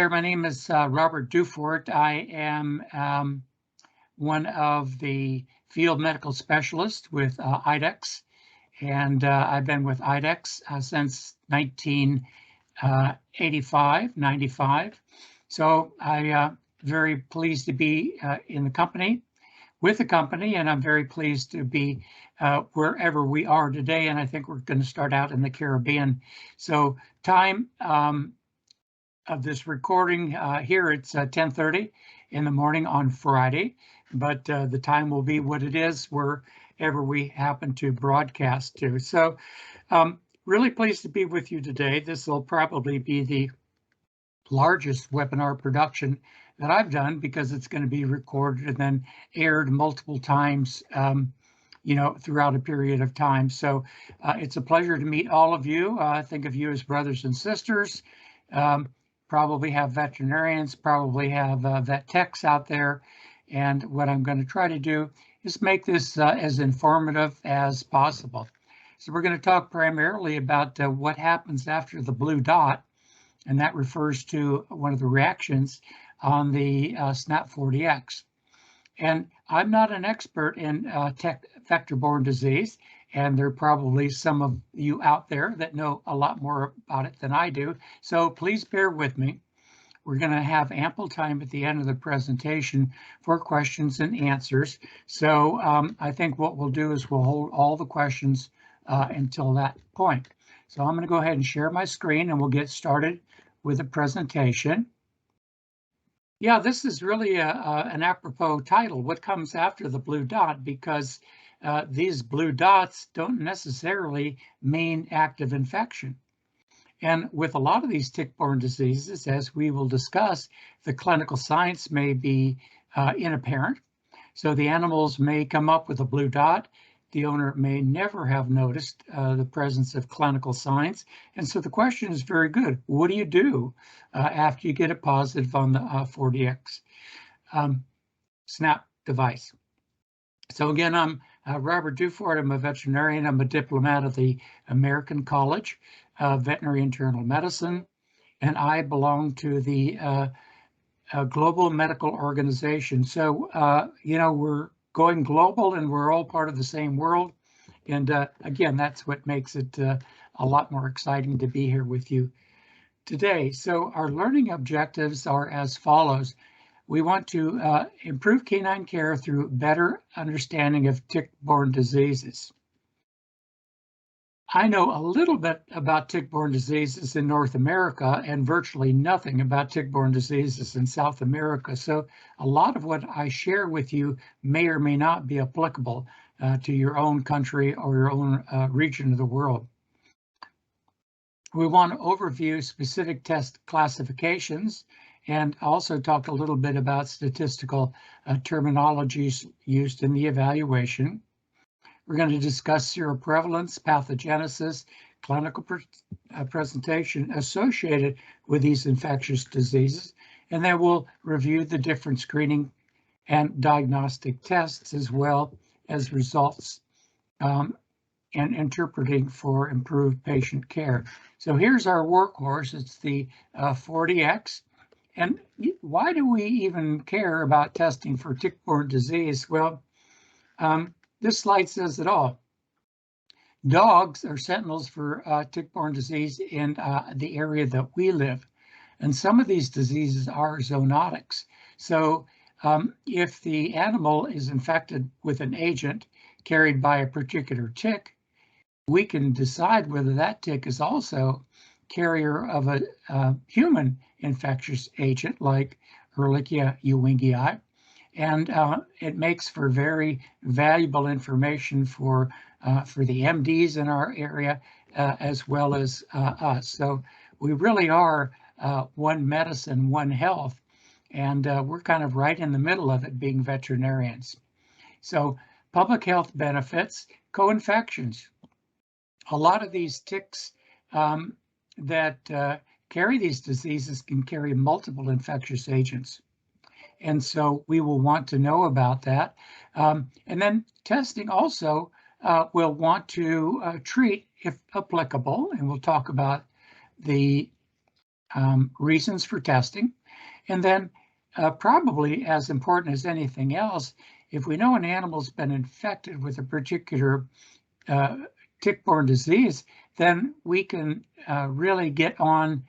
there, my name is Robert DUFORT. I am one of the field medical specialists with IDEXX, and I've been with IDEXX since 1985, 95. So I'm very pleased to be in the company, with the company, and I'm very pleased to be wherever we are today. And I think we're going to start out in the Caribbean. So time of this recording here, it's 10:30 in the morning on Friday, but the time will be what it is wherever we happen to broadcast to. So really pleased to be with you today. This will probably be the largest webinar production that I've done because it's going to be recorded and then aired multiple times, throughout a period of time. So it's a pleasure to meet all of you. Think of you as brothers and sisters. Probably have veterinarians, probably have vet techs out there. And what I'm going to try to do is make this as informative as possible. So we're going to talk primarily about what happens after the blue dot, and that refers to one of the reactions on the SNAP 40X. And I'm not an expert in vector-borne disease, and there are probably some of you out there that know a lot more about it than I do. So please bear with me. We're going to have ample time at the end of the presentation for questions and answers. So I think what we'll do is we'll hold all the questions until that point. So I'm going to go ahead and share my screen and we'll get started with the presentation. Yeah, this is really an apropos title, what comes after the blue dot, because these blue dots don't necessarily mean active infection. And with a lot of these tick-borne diseases, as we will discuss, the clinical signs may be inapparent. So the animals may come up with a blue dot. The owner may never have noticed the presence of clinical signs. And so the question is very good. What do you do after you get a positive on the 40X SNAP device? So again, I'm Robert DUFORT. I'm a veterinarian. I'm a diplomat of the American College of Veterinary Internal Medicine, and I belong to the Global Medical Organization. So, we're going global and we're all part of the same world. And again, that's what makes it a lot more exciting to be here with you today. So our learning objectives are as follows. We want to improve canine care through better understanding of tick-borne diseases. I know a little bit about tick-borne diseases in North America and virtually nothing about tick-borne diseases in South America. So a lot of what I share with you may or may not be applicable to your own country or your own region of the world. We want to overview specific test classifications and also talk a little bit about statistical terminologies used in the evaluation. We're going to discuss seroprevalence, pathogenesis, clinical presentation associated with these infectious diseases, and then we'll review the different screening and diagnostic tests as well as results and interpreting for improved patient care. So here's our workhorse. It's the 40X. And why do we even care about testing for tick-borne disease? Well, this slide says it all. Dogs are sentinels for tick-borne disease in the area that we live. And some of these diseases are zoonotics. So if the animal is infected with an agent carried by a particular tick, we can decide whether that tick is also carrier of a human infectious agent like Ehrlichia ewingii. And it makes for very valuable information for the MDs in our area as well as us. So we really are one medicine, one health, and we're kind of right in the middle of it, being veterinarians. So public health benefits, co-infections. A lot of these ticks that carry these diseases can carry multiple infectious agents. And so we will want to know about that. And then testing also will want to treat if applicable, and we'll talk about the reasons for testing. And then probably as important as anything else, if we know an animal's been infected with a particular tick-borne disease, then we can really get on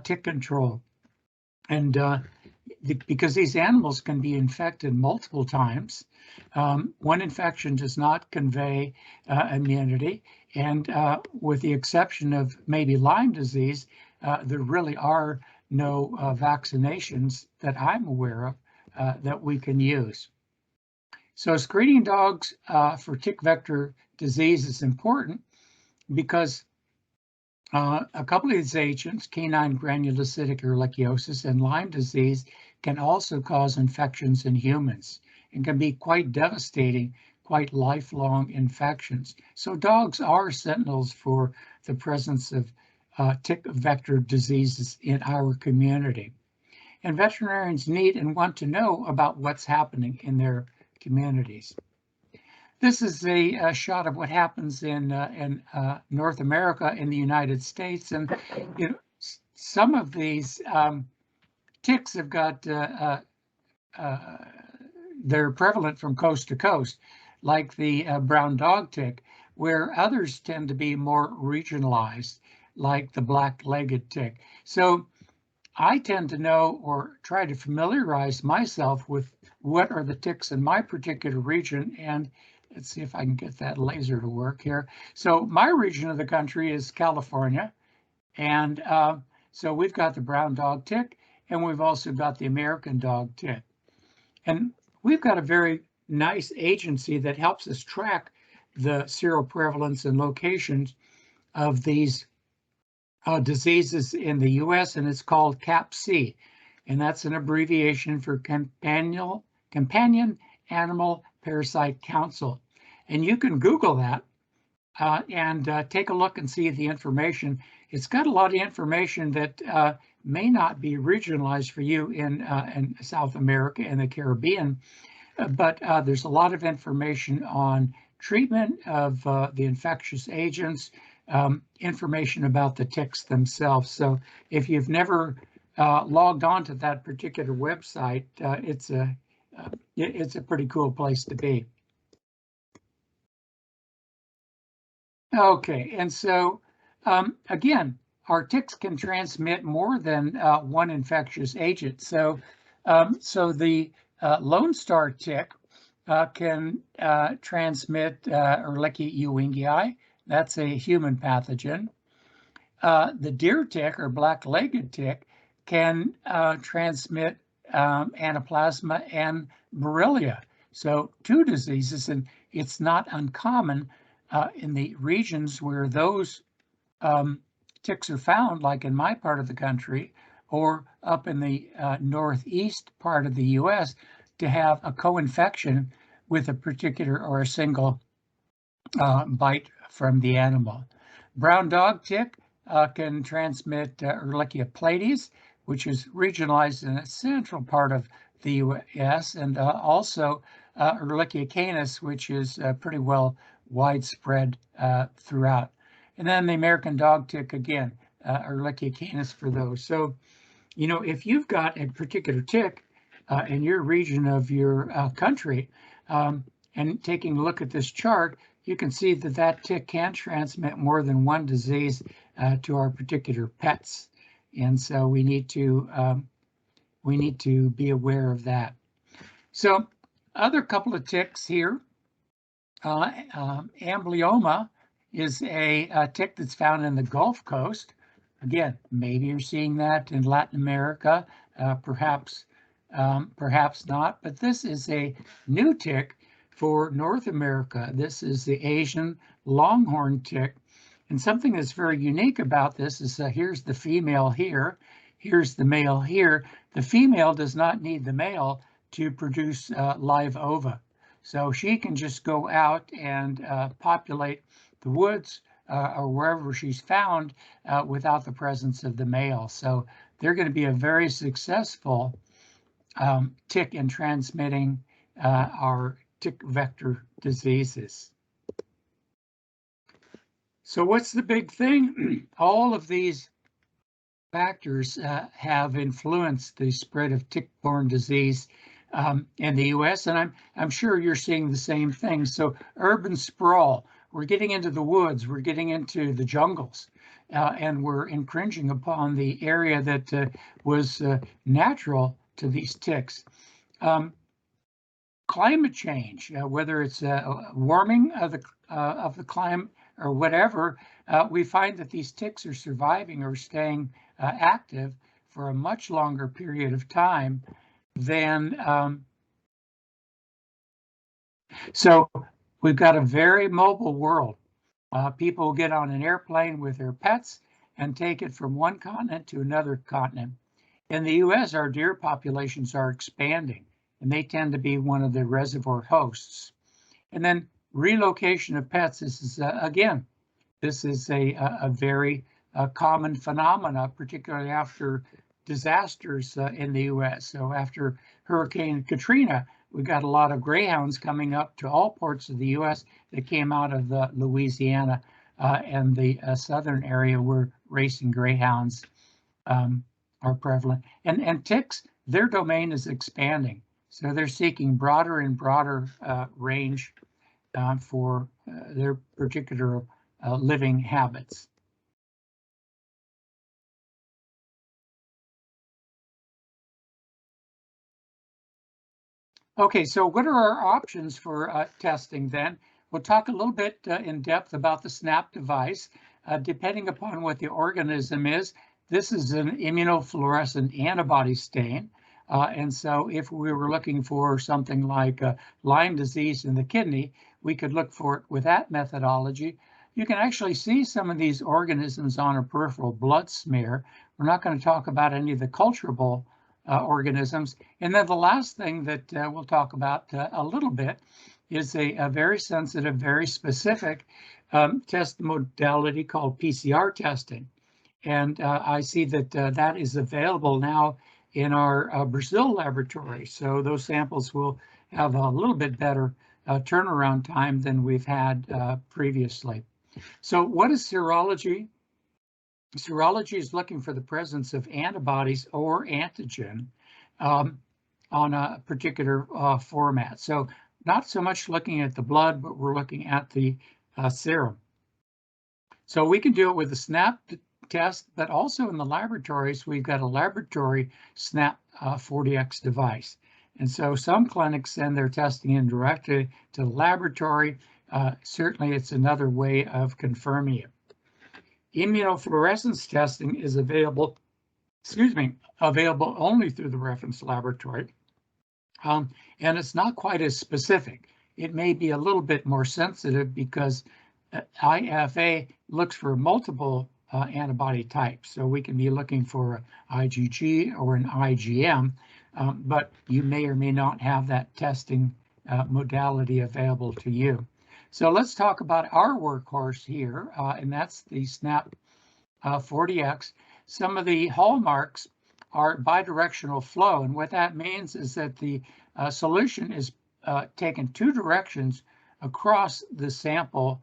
tick control. And because these animals can be infected multiple times, one infection does not convey immunity. And with the exception of maybe Lyme disease, there really are no vaccinations that I'm aware of that we can use. So screening dogs for tick vector disease is important because a couple of these agents, canine granulocytic ehrlichiosis and Lyme disease, can also cause infections in humans and can be quite devastating, quite lifelong infections. So dogs are sentinels for the presence of tick vector diseases in our community. And veterinarians need and want to know about what's happening in their communities. This is a shot of what happens in North America, in the United States, and some of these ticks have got they're prevalent from coast to coast, like the brown dog tick, where others tend to be more regionalized, like the black-legged tick. So I tend to know or try to familiarize myself with what are the ticks in my particular region. And let's see if I can get that laser to work here. So my region of the country is California. And so we've got the brown dog tick, and we've also got the American dog tick. And we've got a very nice agency that helps us track the seroprevalence and locations of these diseases in the US, and it's called CAPC, and that's an abbreviation for Companion Animal Parasite Council. And you can Google that and take a look and see the information. It's got a lot of information that may not be regionalized for you in South America and the Caribbean, but there's a lot of information on treatment of the infectious agents, information about the ticks themselves. So if you've never logged on to that particular website, it's a pretty cool place to be. Okay, and so again, our ticks can transmit more than one infectious agent. So, the Lone Star tick can transmit Ehrlichia ewingii. That's a human pathogen. The deer tick or black-legged tick can transmit Anaplasma and Borrelia. So 2 diseases, and it's not uncommon in the regions where those ticks are found, like in my part of the country or up in the northeast part of the US, to have a co-infection with a particular or a single bite from the animal. Brown dog tick can transmit Ehrlichia platies, which is regionalized in a central part of the US, and also Ehrlichia canis, which is pretty well widespread throughout. And then the American dog tick, again, Ehrlichia canis for those. So, if you've got a particular tick in your region of your country, and taking a look at this chart, you can see that that tick can transmit more than one disease to our particular pets. And so we need to be aware of that. So other couple of ticks here, amblyomma is a tick that's found in the Gulf Coast. Again, maybe you're seeing that in Latin America, perhaps not, but this is a new tick for North America. This is the Asian longhorn tick. And something that's very unique about this is here's the female here, here's the male here. The female does not need the male to produce live ova. So she can just go out and populate the woods or wherever she's found without the presence of the male. So they're going to be a very successful tick in transmitting our tick vector diseases. So what's the big thing? All of these factors have influenced the spread of tick-borne disease in the U.S., and I'm sure you're seeing the same thing. So urban sprawl, we're getting into the woods, we're getting into the jungles, and we're infringing upon the area that was natural to these ticks. Climate change, whether it's warming of the climate or whatever, we find that these ticks are surviving or staying active for a much longer period of time than. So we've got a very mobile world. People get on an airplane with their pets and take it from one continent to another continent. In the US, our deer populations are expanding, and they tend to be one of the reservoir hosts. And then relocation of pets, this is, again, this is a very common phenomena, particularly after disasters in the US. So after Hurricane Katrina, we got a lot of greyhounds coming up to all parts of the US that came out of Louisiana and the southern area where racing greyhounds are prevalent. And ticks, their domain is expanding. So they're seeking broader and broader range for their particular living habits. Okay, so what are our options for testing then? We'll talk a little bit in depth about the SNAP device. Depending upon what the organism is, this is an immunofluorescent antibody stain. And so if we were looking for something like Lyme disease in the kidney, we could look for it with that methodology. You can actually see some of these organisms on a peripheral blood smear. We're not going to talk about any of the culturable organisms. And then the last thing that we'll talk about a little bit is a very sensitive, very specific test modality called PCR testing. And I see that that is available now in our Brazil laboratory. So those samples will have a little bit better turnaround time than we've had previously. So what is serology? Serology is looking for the presence of antibodies or antigen on a particular format. So not so much looking at the blood, but we're looking at the serum. So we can do it with the SNAP test, but also in the laboratories, we've got a laboratory SNAP 40X device. And so some clinics send their testing in directly to the laboratory. Certainly, it's another way of confirming it. Immunofluorescence testing is available, available only through the reference laboratory. And it's not quite as specific. It may be a little bit more sensitive because IFA looks for multiple antibody types. So we can be looking for an IgG or an IgM, but you may or may not have that testing modality available to you. So let's talk about our workhorse here, and that's the SNAP 40X. Some of the hallmarks are bidirectional flow, and what that means is that the solution is taken two directions across the sample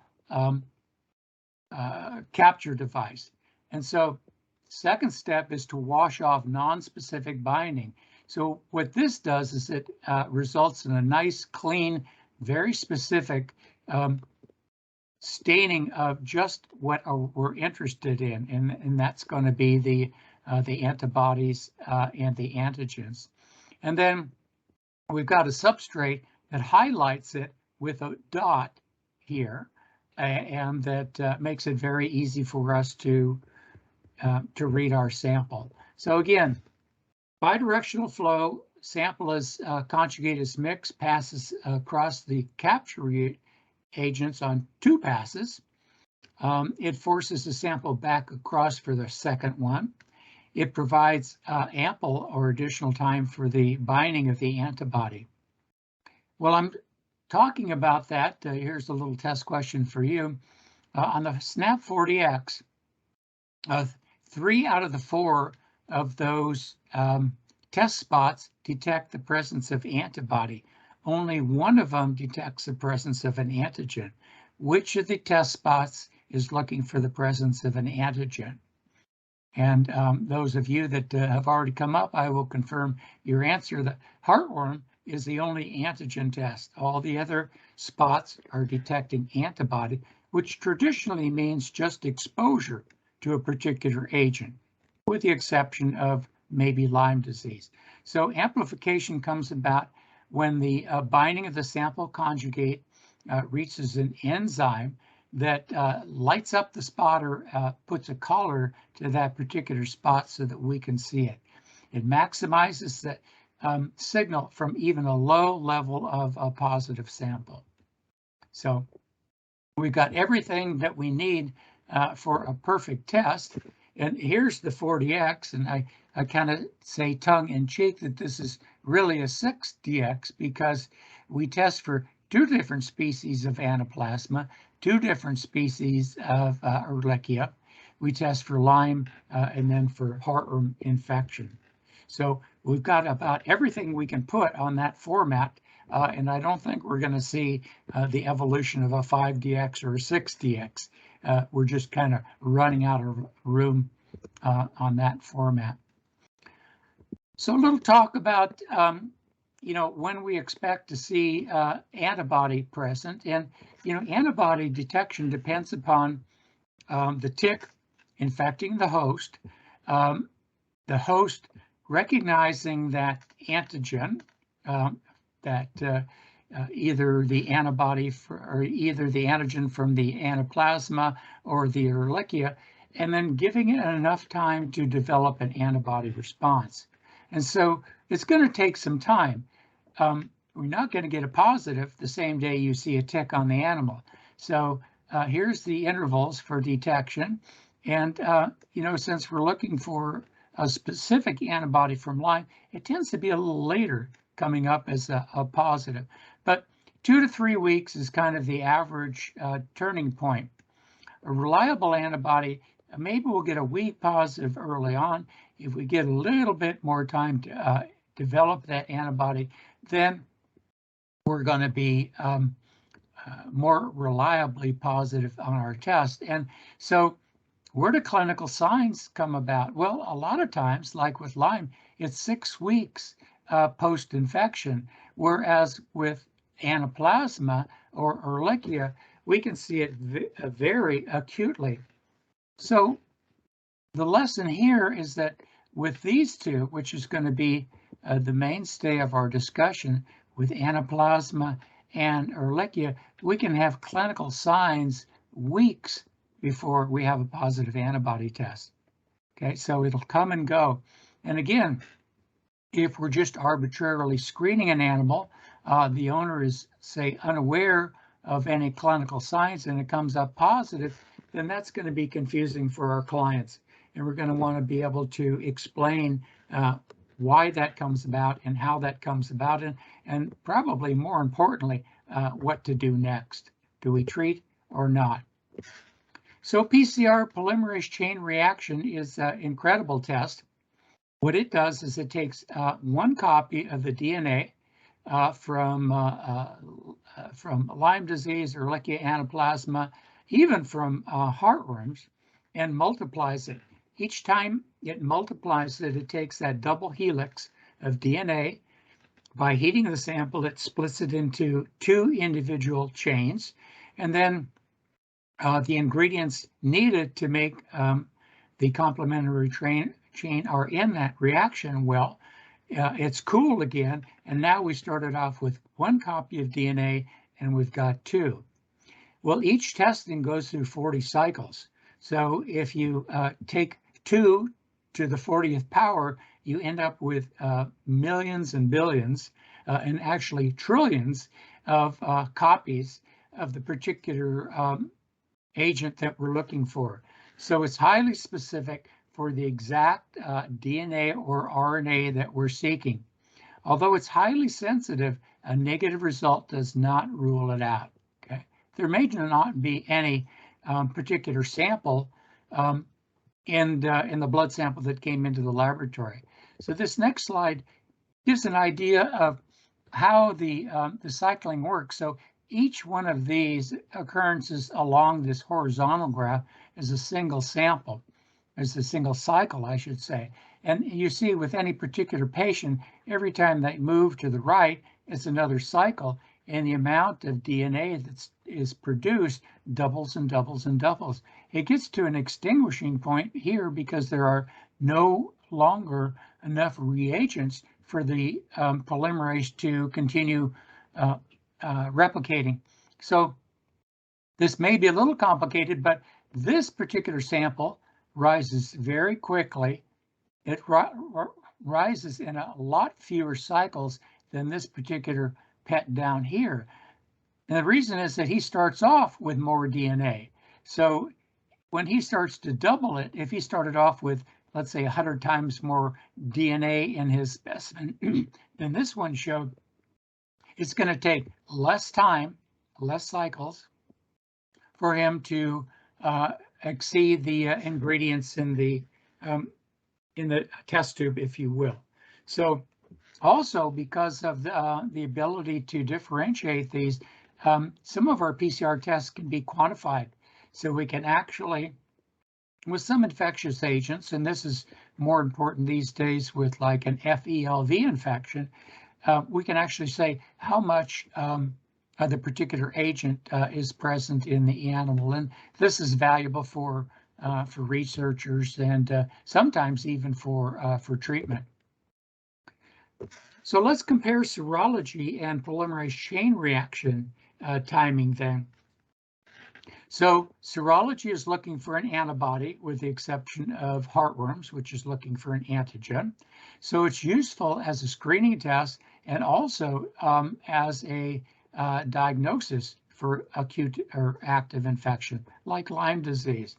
capture device. And so second step is to wash off non-specific binding. So what this does is it results in a nice, clean, very specific staining of just what we're interested in, and that's going to be the antibodies and the antigens. And then we've got a substrate that highlights it with a dot here, and that makes it very easy for us to read our sample. So again, bidirectional flow, sample is conjugated as mix, passes across the capture agents on two passes. It forces the sample back across for the second one. It provides ample or additional time for the binding of the antibody. Well, I'm talking about that. Here's a little test question for you. On the SNAP 40X, 3 out of the 4 of those test spots detect the presence of antibody. Only one of them detects the presence of an antigen. Which of the test spots is looking for the presence of an antigen? And those of you that have already come up, I will confirm your answer. The heartworm is the only antigen test. All the other spots are detecting antibody, which traditionally means just exposure to a particular agent, with the exception of maybe Lyme disease. So amplification comes about when the binding of the sample conjugate reaches an enzyme that lights up the spot or puts a color to that particular spot so that we can see it. It maximizes the signal from even a low level of a positive sample. So we've got everything that we need for a perfect test. And here's the 4DX, and I kind of say tongue in cheek that this is really a 6DX because we test for 2 different species of anaplasma, 2 different species of Ehrlichia. We test for Lyme and then for heartworm infection. So we've got about everything we can put on that format, and I don't think we're going to see the evolution of a 5DX or a 6DX. We're just kind of running out of room on that format. So a little talk about when we expect to see antibody present, and antibody detection depends upon the tick infecting the host recognizing that antigen, either the antibody or either the antigen from the anaplasma or the Ehrlichia, and then giving it enough time to develop an antibody response. And so it's going to take some time. We're not going to get a positive the same day you see a tick on the animal. So here's the intervals for detection. And, since we're looking for a specific antibody from Lyme, it tends to be a little later coming up as a positive. But 2 to 3 weeks is kind of the average turning point. A reliable antibody, maybe we'll get a weak positive early on. If we get a little bit more time to develop that antibody, then we're going to be more reliably positive on our test. And so where do clinical signs come about? Well, a lot of times, like with Lyme, it's 6 weeks post-infection, whereas with anaplasma or Ehrlichia, we can see it very acutely. So the lesson here is that with these two, which is going to be the mainstay of our discussion with anaplasma and Ehrlichia, we can have clinical signs weeks before we have a positive antibody test. Okay, so it'll come and go. And again, if we're just arbitrarily screening an animal, the owner is, say, unaware of any clinical signs and it comes up positive, then that's going to be confusing for our clients. And we're going to want to be able to explain why that comes about and how that comes about, and probably more importantly, what to do next. Do we treat or not? So PCR polymerase chain reaction is an incredible test. What it does is it takes 1 copy of the DNA from Lyme disease, Ehrlichia, anaplasma, even from heartworms, and multiplies it. Each time it multiplies it, it takes that double helix of DNA. By heating the sample, it splits it into 2 individual chains, and then the ingredients needed to make the complementary chain are in that reaction well. It's cooled again, and now we started off with 1 copy of DNA, and we've got 2. Well, each testing goes through 40 cycles. So if you take 2 to the 40th power, you end up with millions and billions, and actually trillions of copies of the particular agent that we're looking for. So it's highly specific for the exact DNA or RNA that we're seeking. Although it's highly sensitive, a negative result does not rule it out. Okay, there may not be any particular sample in the blood sample that came into the laboratory. So this next slide gives an idea of how the cycling works. So each one of these occurrences along this horizontal graph is a single sample. It's a single cycle, I should say. And you see with any particular patient, every time they move to the right, it's another cycle, and the amount of DNA that is produced doubles and doubles and doubles. It gets to an extinguishing point here because there are no longer enough reagents for the polymerase to continue replicating. So this may be a little complicated, but this particular sample rises very quickly. It rises in a lot fewer cycles than this particular pet down here. And the reason is that he starts off with more DNA. So when he starts to double it, if he started off with, let's say, 100 times more DNA in his specimen than this one showed, it's going to take less time, less cycles, for him to exceed the ingredients in the test tube, if you will. So also because of the ability to differentiate these, some of our PCR tests can be quantified. So we can actually, with some infectious agents, and this is more important these days with like an FELV infection, we can actually say how much the particular agent is present in the animal, and this is valuable for researchers and sometimes even for treatment. So let's compare serology and polymerase chain reaction timing then. So serology is looking for an antibody with the exception of heartworms, which is looking for an antigen. So it's useful as a screening test and also as a diagnosis for acute or active infection like Lyme disease.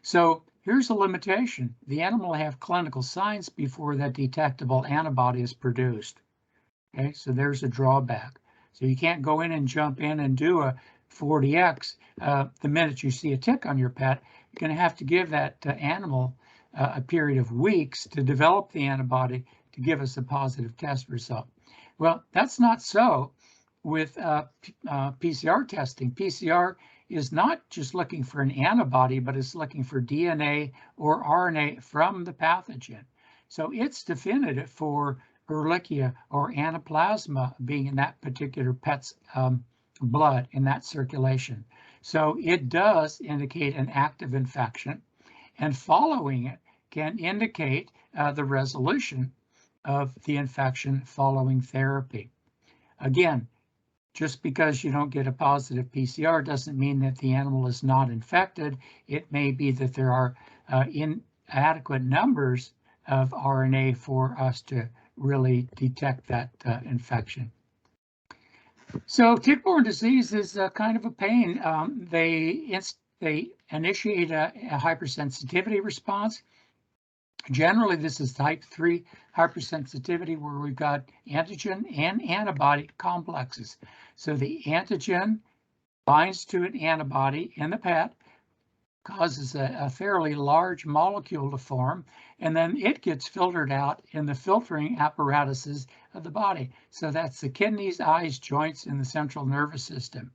So here's a limitation. The animal will have clinical signs before that detectable antibody is produced. Okay, so there's a drawback. So you can't go in and jump in and do a 40X the minute you see a tick on your pet. You're going to have to give that animal a period of weeks to develop the antibody to give us a positive test result. Well, that's not so with PCR testing. PCR is not just looking for an antibody, but it's looking for DNA or RNA from the pathogen. So it's definitive for Ehrlichia or anaplasma being in that particular pet's blood in that circulation. So it does indicate an active infection, and following it can indicate the resolution of the infection following therapy. Again, just because you don't get a positive PCR doesn't mean that the animal is not infected. It may be that there are inadequate numbers of RNA for us to really detect that infection. So tick-borne disease is kind of a pain. They initiate a hypersensitivity response. Generally, this is type 3 hypersensitivity where we've got antigen and antibody complexes. So the antigen binds to an antibody in the pet, causes a fairly large molecule to form, and then it gets filtered out in the filtering apparatuses of the body. So that's the kidneys, eyes, joints, and the central nervous system.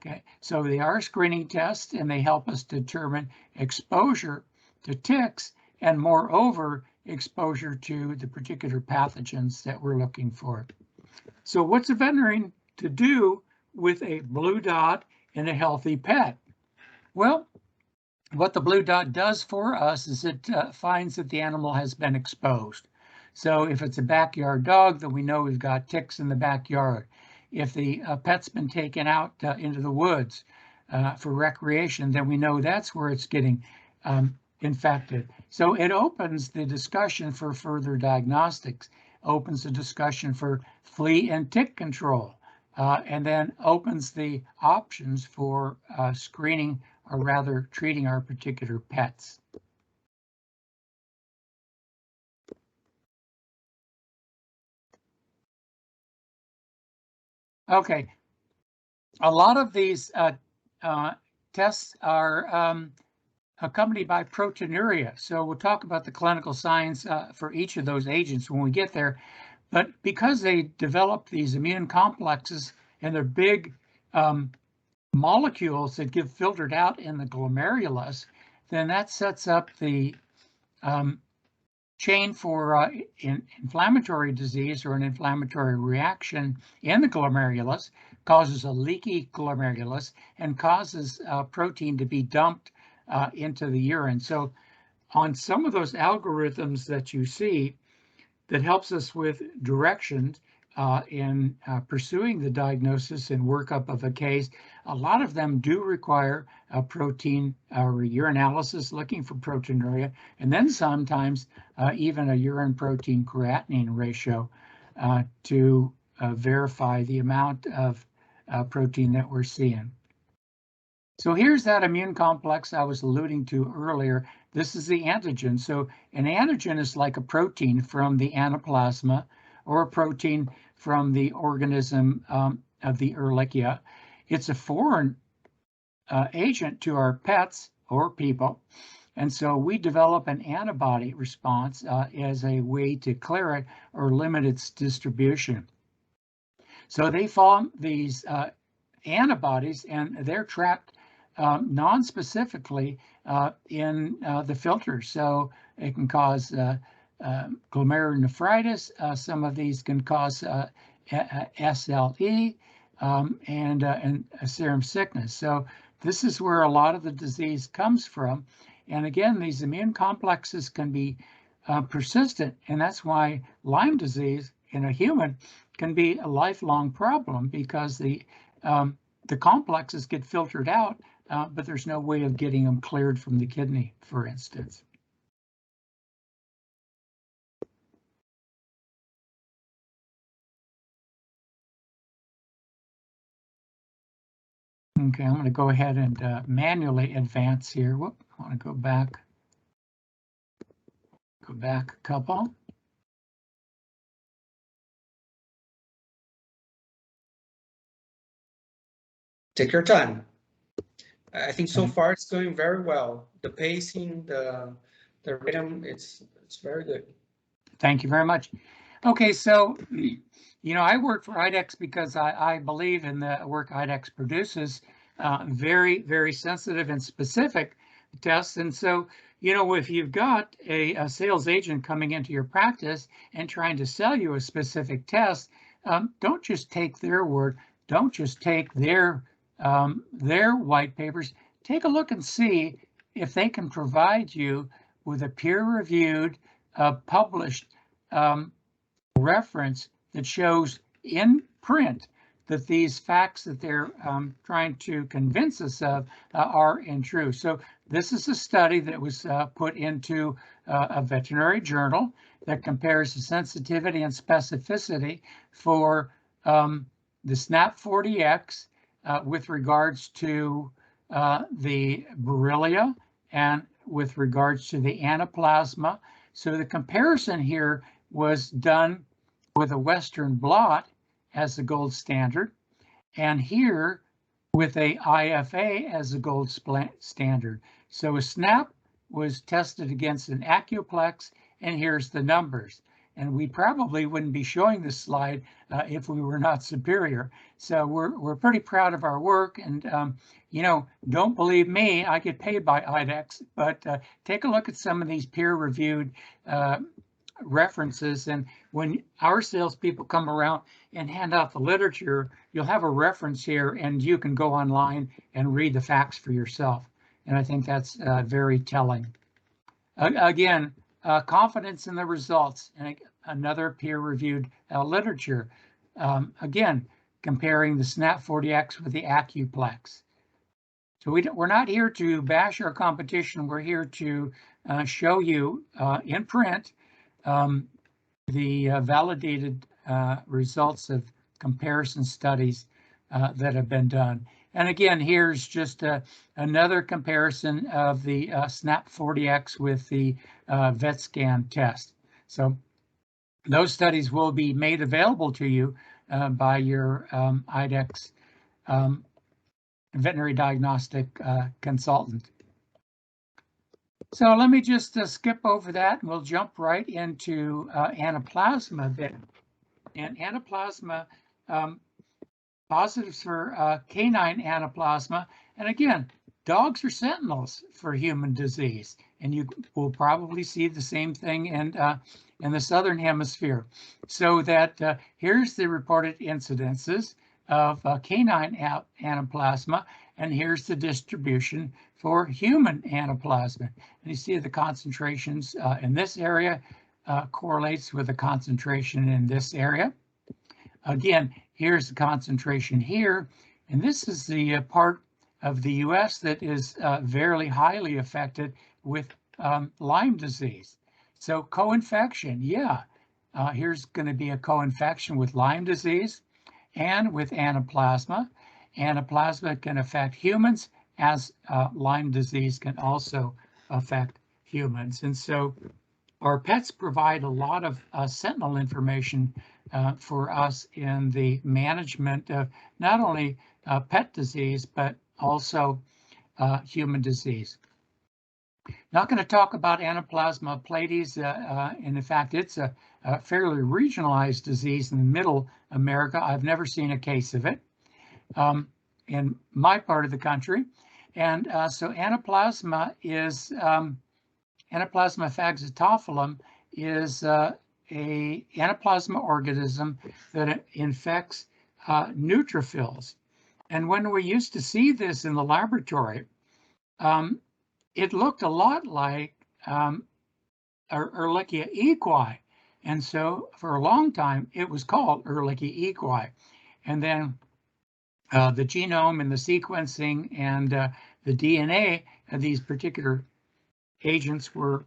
Okay, so they are screening tests and they help us determine exposure to ticks and moreover exposure to the particular pathogens that we're looking for. So what's a veterinarian to do with a blue dot in a healthy pet? Well, what the blue dot does for us is it finds that the animal has been exposed. So if it's a backyard dog, then we know we've got ticks in the backyard. If the pet's been taken out into the woods for recreation, then we know that's where it's getting infected. So it opens the discussion for further diagnostics, opens the discussion for flea and tick control, and then opens the options for screening or rather treating our particular pets. Okay, a lot of these tests are accompanied by proteinuria. So we'll talk about the clinical signs for each of those agents when we get there. But because they develop these immune complexes and they're big molecules that get filtered out in the glomerulus, then that sets up the chain for inflammatory disease or an inflammatory reaction in the glomerulus, causes a leaky glomerulus and causes protein to be dumped into the urine. So on some of those algorithms that you see that helps us with directions in pursuing the diagnosis and workup of a case, a lot of them do require a protein or urinalysis looking for proteinuria, and then sometimes even a urine protein creatinine ratio to verify the amount of protein that we're seeing. So here's that immune complex I was alluding to earlier. This is the antigen. So an antigen is like a protein from the anaplasma or a protein from the organism of the Ehrlichia. It's a foreign agent to our pets or people. And so we develop an antibody response as a way to clear it or limit its distribution. So they form these antibodies, and they're trapped non-specifically in the filter. So it can cause glomerulonephritis. Some of these can cause SLE and serum sickness. So this is where a lot of the disease comes from. And again, these immune complexes can be persistent, and that's why Lyme disease in a human can be a lifelong problem, because the complexes get filtered out, but there's no way of getting them cleared from the kidney, for instance. Okay, I'm going to go ahead and manually advance here. Whoop, I want to go back. Go back a couple. Take your time. I think so far it's going very well. The pacing, the rhythm, it's very good. Thank you very much. Okay, so I work for IDEXX because I believe in the work IDEXX produces, very, very sensitive and specific tests. And so, if you've got a sales agent coming into your practice and trying to sell you a specific test, don't just take their word. Don't just take their white papers. Take a look and see if they can provide you with a peer-reviewed, published reference that shows in print that these facts that they're trying to convince us of are true. So this is a study that was put into a veterinary journal that compares the sensitivity and specificity for the SNAP 40X with regards to the Borrelia and with regards to the anaplasma. So the comparison here was done with a Western blot as the gold standard, and here with a IFA as the gold standard. So a SNAP was tested against an Acuplex, and here's the numbers. And we probably wouldn't be showing this slide if we were not superior. So we're pretty proud of our work, and don't believe me, I get paid by IDEXX, but take a look at some of these peer-reviewed references, and when our salespeople come around and hand out the literature, you'll have a reference here, and you can go online and read the facts for yourself. And I think that's very telling. Again, confidence in the results, and another peer-reviewed literature. Again, comparing the SNAP 40X with the Acuplex. So we're not here to bash our competition. We're here to show you in print the validated results of comparison studies that have been done. And again, here's just another comparison of the SNAP 40X with the VetScan test. So those studies will be made available to you by your IDEXX veterinary diagnostic consultant. So let me just skip over that, and we'll jump right into anaplasma then. And anaplasma, positives for canine anaplasma. And again, dogs are sentinels for human disease. and you will probably see the same thing in the Southern Hemisphere. So that here's the reported incidences of canine anaplasma, and here's the distribution for human anaplasma. And you see the concentrations in this area correlates with the concentration in this area. Again, here's the concentration here, and this is the part of the US that is very highly affected with Lyme disease. So co-infection, yeah, here's going to be a co-infection with Lyme disease and with anaplasma. Anaplasma can affect humans, as Lyme disease can also affect humans. And so our pets provide a lot of sentinel information for us in the management of not only pet disease, but also human disease. Not going to talk about Anaplasma platies, and in fact, it's a fairly regionalized disease in Middle America. I've never seen a case of it in my part of the country. And so Anaplasma is, Anaplasma phagocytophilum is a anaplasma organism that infects neutrophils. And when we used to see this in the laboratory, it looked a lot like Ehrlichia equi. And so for a long time, it was called Ehrlichia equi. And then the genome and the sequencing and the DNA of these particular agents were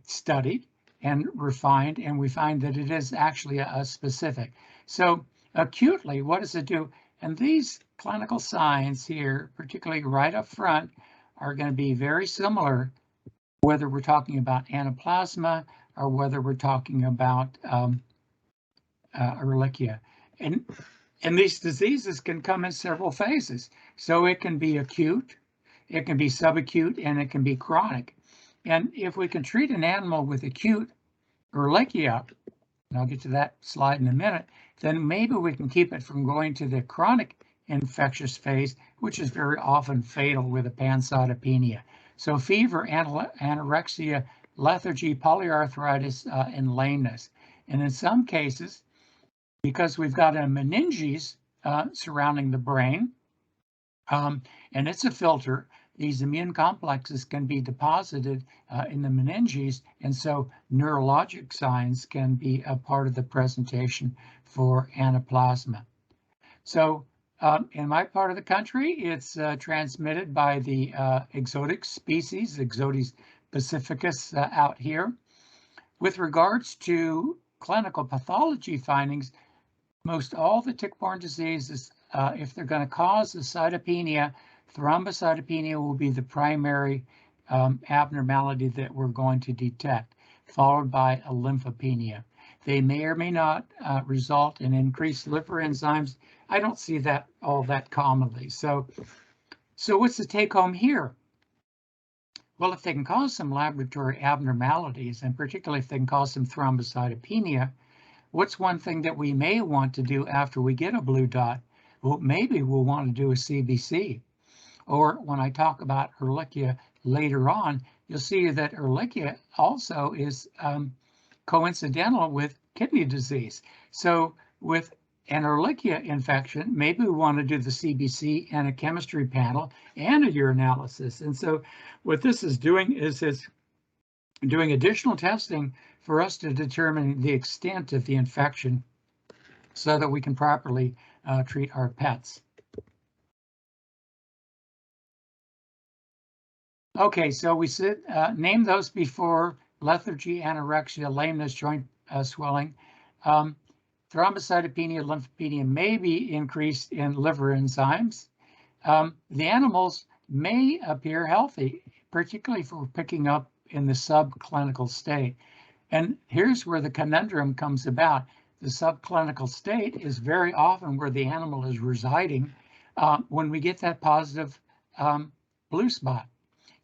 studied and refined, and we find that it is actually a specific. So acutely, what does it do? And these clinical signs here, particularly right up front, are going to be very similar, whether we're talking about anaplasma or whether we're talking about Ehrlichia. And these diseases can come in several phases. So it can be acute, it can be subacute, and it can be chronic. And if we can treat an animal with acute Ehrlichia, and I'll get to that slide in a minute, then maybe we can keep it from going to the chronic infectious phase, which is very often fatal with a pancytopenia. So fever, anorexia, lethargy, polyarthritis, and lameness. And in some cases, because we've got a meninges surrounding the brain, and it's a filter, these immune complexes can be deposited in the meninges, and so neurologic signs can be a part of the presentation for anaplasma. So in my part of the country, it's transmitted by the exotic species, Ixodes pacificus out here. With regards to clinical pathology findings, most all the tick-borne diseases, if they're going to cause a cytopenia, thrombocytopenia will be the primary abnormality that we're going to detect, followed by a lymphopenia. They may or may not result in increased liver enzymes. I don't see that all that commonly. So what's the take home here? Well, if they can cause some laboratory abnormalities, and particularly if they can cause some thrombocytopenia, what's one thing that we may want to do after we get a blue dot? Well, maybe we'll want to do a CBC. Or when I talk about Ehrlichia later on, you'll see that Ehrlichia also is coincidental with kidney disease. So with an Ehrlichia infection, maybe we want to do the CBC and a chemistry panel and a urinalysis. And so what this is doing is it's doing additional testing for us to determine the extent of the infection so that we can properly treat our pets. Okay, so we name those before: lethargy, anorexia, lameness, joint swelling. Thrombocytopenia, lymphopenia may be increased in liver enzymes. The animals may appear healthy, particularly if we're picking up in the subclinical state. And here's where the conundrum comes about. The subclinical state is very often where the animal is residing when we get that positive blue spot.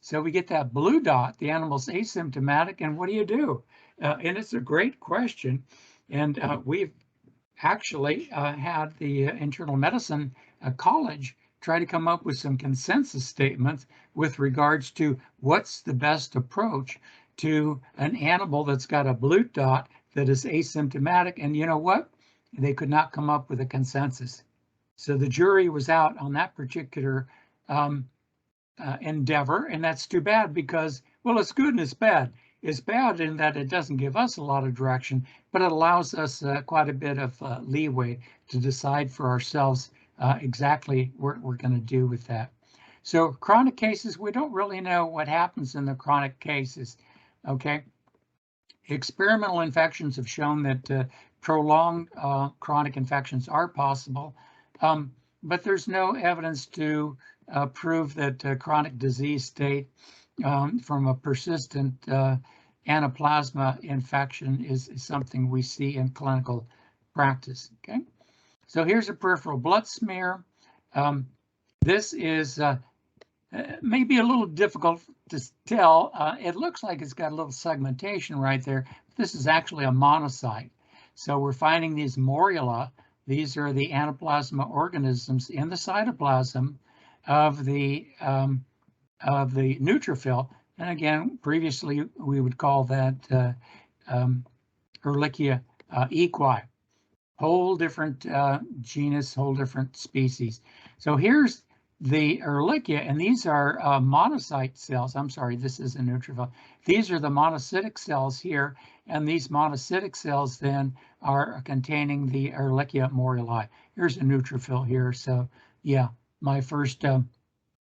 So we get that blue dot, the animal's asymptomatic, and what do? And it's a great question. And we've actually had the Internal Medicine College try to come up with some consensus statements with regards to what's the best approach to an animal that's got a blue dot that is asymptomatic. And you know what? They could not come up with a consensus. So the jury was out on that particular endeavor, and that's too bad because, well, it's good and it's bad. It's bad in that it doesn't give us a lot of direction, but it allows us quite a bit of leeway to decide for ourselves exactly what we're going to do with that. So chronic cases, we don't really know what happens in the chronic cases, okay? Experimental infections have shown that prolonged chronic infections are possible, but there's no evidence to prove that chronic disease state from a persistent anaplasma infection is something we see in clinical practice, okay? So here's a peripheral blood smear. This is maybe a little difficult to tell. It looks like it's got a little segmentation right there. This is actually a monocyte. So we're finding these morula. These are the anaplasma organisms in the cytoplasm of the neutrophil. And again, previously we would call that Ehrlichia equi. Whole different genus, whole different species. So here's the Ehrlichia, and these are monocyte cells. I'm sorry, this is a neutrophil. These are the monocytic cells here, and these monocytic cells then are containing the Ehrlichia moruli. Here's a neutrophil here. So yeah, my first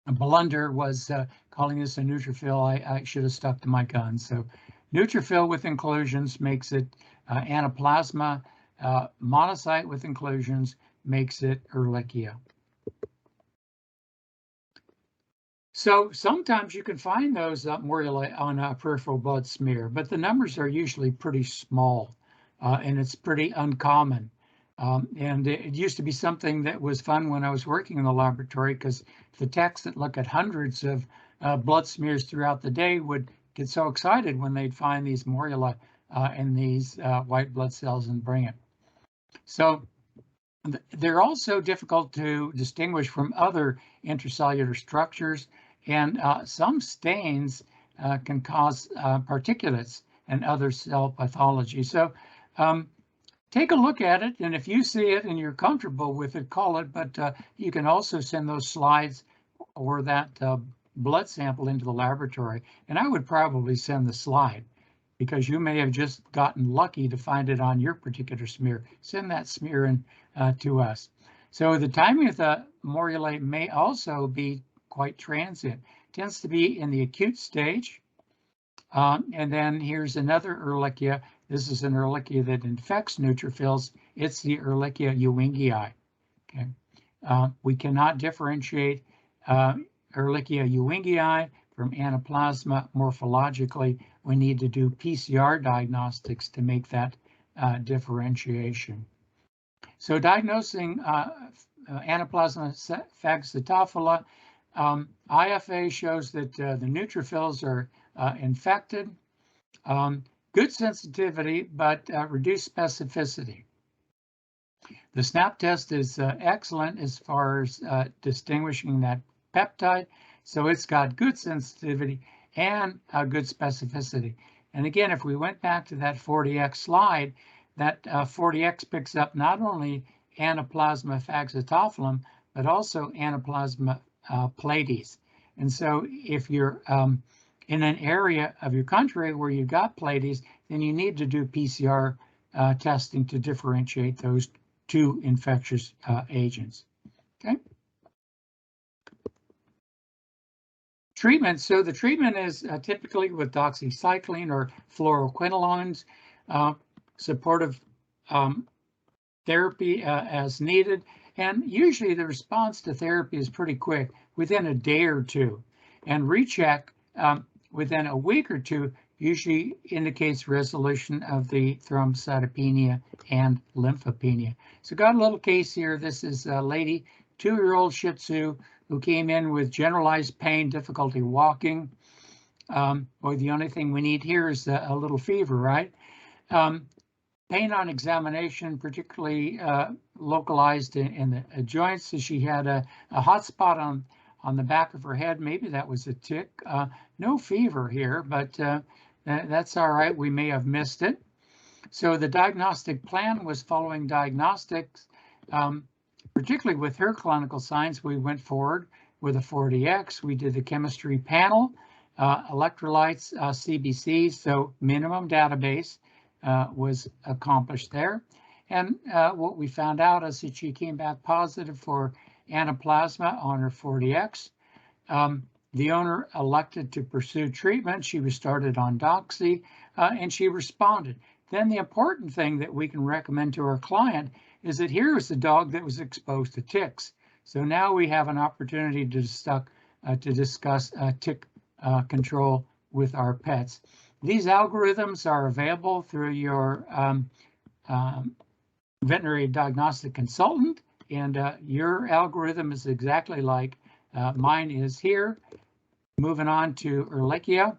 blunder was calling this a neutrophil. I should have stuck to my guns. So neutrophil with inclusions makes it anaplasma. Monocyte with inclusions makes it Ehrlichia. So sometimes you can find those moruli on a peripheral blood smear, but the numbers are usually pretty small, and it's pretty uncommon. And it used to be something that was fun when I was working in the laboratory, because the techs that look at hundreds of blood smears throughout the day would get so excited when they'd find these morula in these white blood cells and bring it. So they're also difficult to distinguish from other intracellular structures, and some stains can cause particulates and other cell pathology. So take a look at it, and if you see it and you're comfortable with it, call it, but you can also send those slides or that blood sample into the laboratory, and I would probably send the slide, because you may have just gotten lucky to find it on your particular smear. Send that smear in to us. So the timing of the moruli may also be quite transient. It tends to be in the acute stage. And then here's another Ehrlichia. This is an Ehrlichia that infects neutrophils. It's the Ehrlichia ewingii. Okay. We cannot differentiate Ehrlichia ewingii from anaplasma morphologically. We need to do PCR diagnostics to make that differentiation. So diagnosing anaplasma phagocytophila, IFA shows that the neutrophils are infected, good sensitivity, but reduced specificity. The SNAP test is excellent as far as distinguishing that peptide. So it's got good sensitivity and good specificity. And again, if we went back to that 40X slide, that 40X picks up not only anaplasma phagocytophilum, but also anaplasma plates. And so if you're in an area of your country where you've got plates, then you need to do PCR testing to differentiate those two infectious agents. Okay. Treatment. So the treatment is typically with doxycycline or fluoroquinolones, supportive therapy as needed. And usually the response to therapy is pretty quick, within a day or two. And recheck within a week or two usually indicates resolution of the thrombocytopenia and lymphopenia. So got a little case here. This is a lady, 2-year-old Shih Tzu, who came in with generalized pain, difficulty walking. Well, the only thing we need here is a little fever, right? Pain on examination, particularly localized in the joints. So she had a hot spot on the back of her head. Maybe that was a tick. No fever here, but that's all right. We may have missed it. So the diagnostic plan was following diagnostics, particularly with her clinical signs. We went forward with a 4DX. We did the chemistry panel, electrolytes, CBCs, so minimum database was accomplished there. And what we found out is that she came back positive for anaplasma on her 4DX. The owner elected to pursue treatment. She was started on doxy and she responded. Then the important thing that we can recommend to our client is that here is the dog that was exposed to ticks. So now we have an opportunity to discuss tick control with our pets. These algorithms are available through your veterinary diagnostic consultant, and your algorithm is exactly like mine is here. Moving on to Ehrlichia.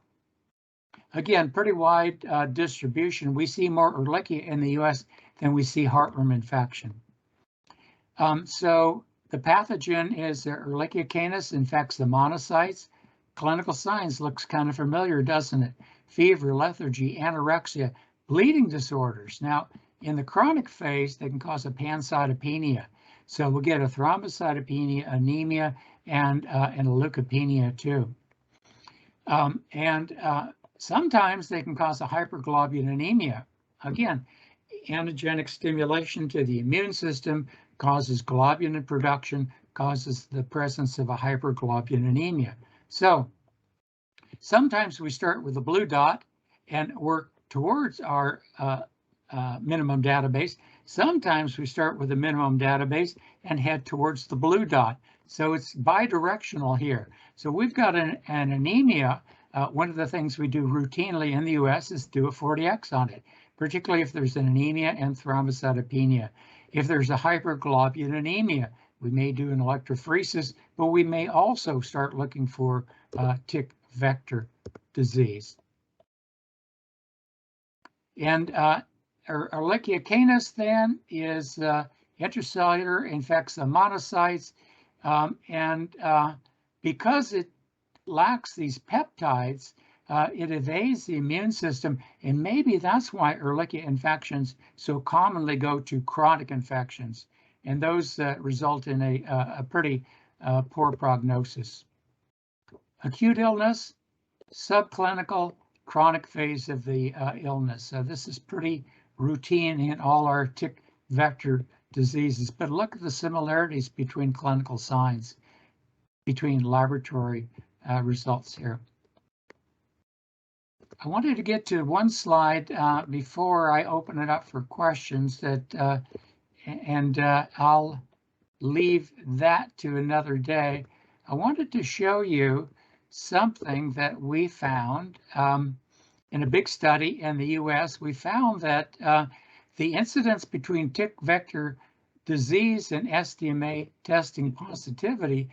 Again, pretty wide distribution. We see more Ehrlichia in the US than we see heartworm infection. So the pathogen is Ehrlichia canis, infects the monocytes. Clinical signs looks kind of familiar, doesn't it? Fever, lethargy, anorexia, bleeding disorders. Now, in the chronic phase, they can cause a pancytopenia. So we'll get a thrombocytopenia, anemia, and a leukopenia too. Sometimes they can cause a hyperglobulinemia. Again, antigenic stimulation to the immune system causes globulin production, causes the presence of a hyperglobulinemia. So sometimes we start with a blue dot and work towards our minimum database. Sometimes we start with a minimum database and head towards the blue dot. So it's bidirectional here. So we've got an anemia. One of the things we do routinely in the US is do a 4DX on it, particularly if there's an anemia and thrombocytopenia. If there's a hyperglobulinemia, we may do an electrophoresis, but we may also start looking for tick vector disease. And Ehrlichia canis then is intracellular, infects the monocytes, because it lacks these peptides, it evades the immune system, and maybe that's why Ehrlichia infections so commonly go to chronic infections, and those result in a pretty poor prognosis. Acute illness, subclinical, chronic phase of the illness. So this is pretty routine in all our tick vector diseases, but look at the similarities between clinical signs, between laboratory results here. I wanted to get to one slide before I open it up for questions that, I'll leave that to another day. I wanted to show you something that we found in a big study in the US. We found that the incidence between tick vector disease and SDMA testing positivity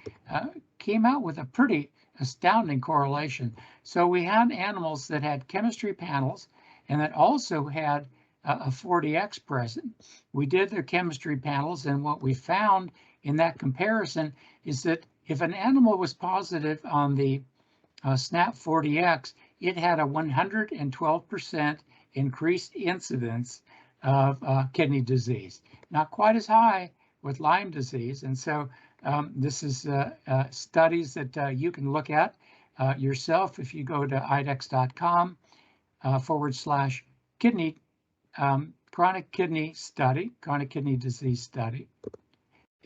came out with a pretty astounding correlation. So we had animals that had chemistry panels and that also had a 4DX present. We did their chemistry panels, and what we found in that comparison is that if an animal was positive on the SNAP 4DX, it had a 112% increased incidence of kidney disease. Not quite as high with Lyme disease, and so this is studies that you can look at yourself if you go to idexx.com/kidney chronic kidney study, chronic kidney disease study.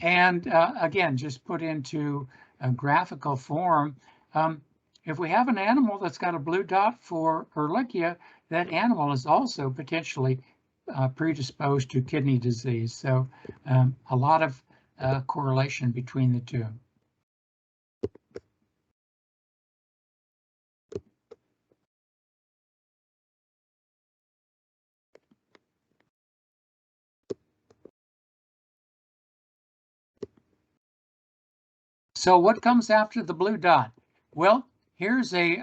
And again, just put into a graphical form. If we have an animal that's got a blue dot for Ehrlichia, that animal is also potentially predisposed to kidney disease. So a lot of correlation between the two. So what comes after the blue dot? Well, here's an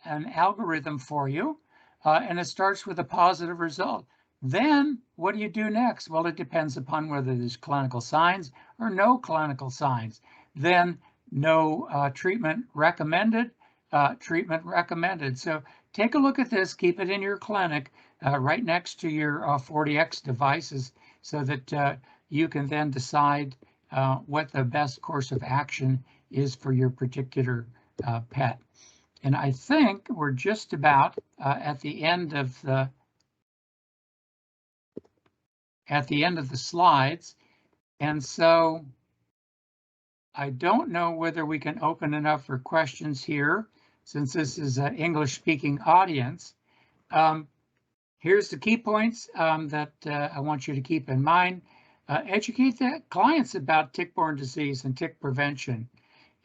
algorithm for you, and it starts with a positive result. Then what do you do next? Well, it depends upon whether there's clinical signs or no clinical signs. Then no treatment recommended, treatment recommended. So take a look at this, keep it in your clinic right next to your 40X devices so that you can then decide what the best course of action is for your particular pet. And I think we're just about at the end of the slides. And so I don't know whether we can open it up for questions here, since this is an English-speaking audience. Here's the key points that I want you to keep in mind. Educate the clients about tick-borne disease and tick prevention,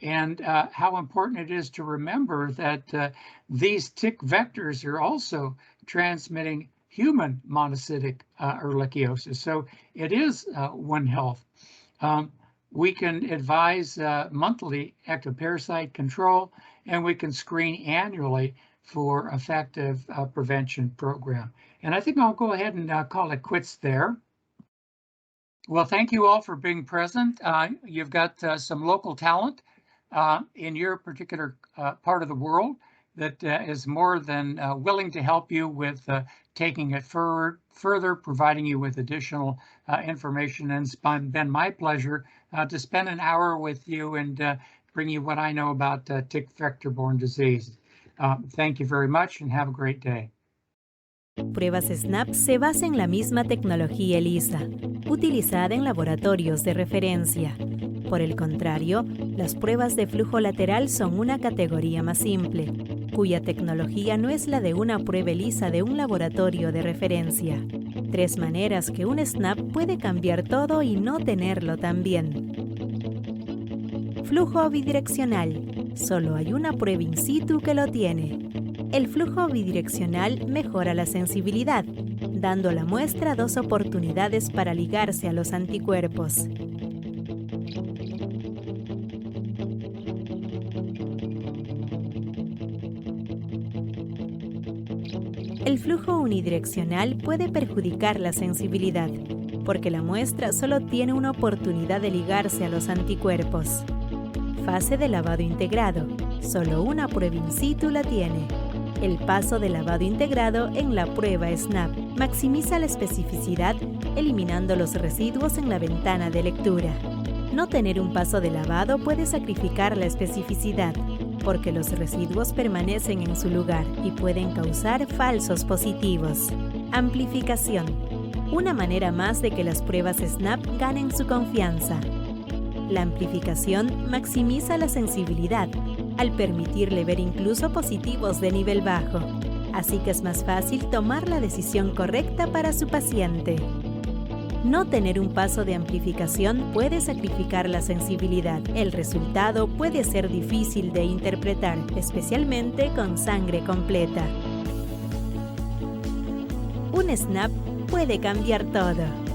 and how important it is to remember that these tick vectors are also transmitting human monocytic ehrlichiosis. So it is One Health. We can advise monthly ectoparasite control, and we can screen annually for effective prevention program. And I think I'll go ahead and call it quits there. Well, thank you all for being present. You've got some local talent in your particular part of the world that is more than willing to help you with taking it further, providing you with additional information. And it's been my pleasure to spend an hour with you and bring you what I know about tick vector-borne disease. Thank you very much and have a great day. Pruebas SNAP se basa en la misma tecnología ELISA, utilizada en laboratorios de referencia. Por el contrario, las pruebas de flujo lateral son una categoría más simple, cuya tecnología no es la de una prueba ELISA de un laboratorio de referencia. 3 maneras que un SNAP puede cambiar todo y no tenerlo tan bien. Flujo bidireccional. Solo hay una prueba in situ que lo tiene. El flujo bidireccional mejora la sensibilidad, dando a la muestra 2 oportunidades para ligarse a los anticuerpos. El flujo unidireccional puede perjudicar la sensibilidad, porque la muestra solo tiene una oportunidad de ligarse a los anticuerpos. Fase de lavado integrado. Solo una prueba in situ la tiene. El paso de lavado integrado en la prueba SNAP maximiza la especificidad, eliminando los residuos en la ventana de lectura. No tener un paso de lavado puede sacrificar la especificidad, porque los residuos permanecen en su lugar y pueden causar falsos positivos. Amplificación. Una manera más de que las pruebas SNAP ganen su confianza. La amplificación maximiza la sensibilidad, al permitirle ver incluso positivos de nivel bajo. Así que es más fácil tomar la decisión correcta para su paciente. No tener un paso de amplificación puede sacrificar la sensibilidad. El resultado puede ser difícil de interpretar, especialmente con sangre completa. Un SNAP puede cambiar todo.